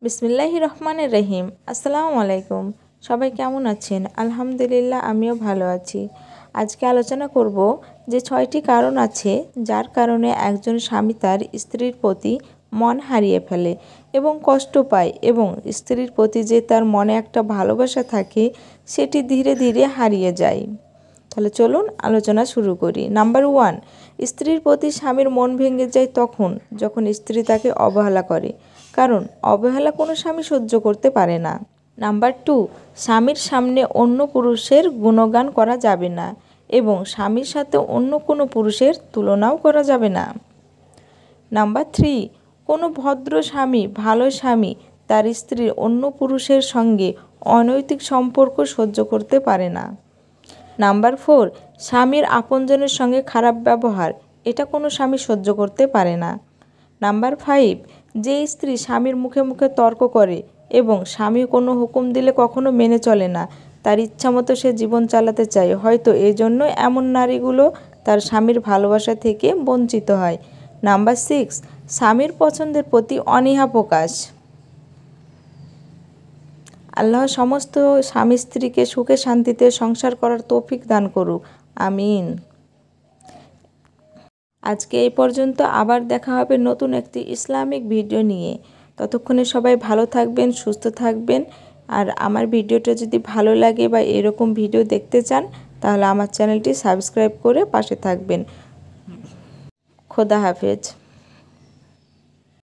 বিসমিল্লাহির রহমানির রহিম। আসসালামু আলাইকুম। সবাই কেমন আছেন? আলহামদুলিল্লাহ, আমিও ভালো আছি। আজকে আলোচনা করব যে 6টি কারণ আছে যার কারণে একজন স্বামী তার স্ত্রীর প্রতি মন হারিয়ে ফেলে এবং কষ্ট পায়, এবং স্ত্রীর প্রতি যে তার মনে একটা ভালোবাসা থাকে সেটি ধীরে ধীরে হারিয়ে যায়। তাহলে চলুন আলোচনা শুরু করি। নাম্বার 1, স্ত্রীর প্রতি স্বামীর মন ভেঙে যায় তখন যখন স্ত্রী তাকে অবহেলা করে, কারণ অবহেলা কোনো স্বামী সহ্য করতে পারে না। নাম্বার 2, স্বামীর সামনে অন্য পুরুষের গুণগান করা যাবে না এবং স্বামীর সাথে অন্য কোনো পুরুষের তুলনাও করা যাবে না। নাম্বার 3, কোনো ভদ্র স্বামী, ভালো স্বামী তার স্ত্রীর অন্য পুরুষের সঙ্গে অনৈতিক সম্পর্ক সহ্য করতে পারে না। নাম্বার 4, স্বামীর আপনজনের সঙ্গে খারাপ ব্যবহার, এটা কোনো স্বামী সহ্য করতে পারে না। নাম্বার 5, যে স্ত্রী স্বামীর মুখে মুখে তর্ক করে এবং স্বামী কোনো হুকুম দিলে কখনো মেনে চলে না, তার ইচ্ছামতো সে জীবন চালাতে চায়, হয়তো এই জন্য এমন নারীগুলো তার স্বামীর ভালোবাসা থেকে বঞ্চিত হয়। নাম্বার 6, স্বামীর পছন্দের প্রতি অনীহা প্রকাশ। আল্লাহ সমস্ত স্বামী স্ত্রীকে সুখে শান্তিতে সংসার করার তৌফিক দান করুক, আমিন। আজকে এই পর্যন্ত, আবার দেখা হবে নতুন একটি ইসলামিক ভিডিও নিয়ে। ততক্ষণে সবাই ভালো থাকবেন, সুস্থ থাকবেন। আর আমার ভিডিওটা যদি ভালো লাগে বা এরকম ভিডিও দেখতে চান তাহলে আমার চ্যানেলটি সাবস্ক্রাইব করে পাশে থাকবেন। খোদা হাফেজ।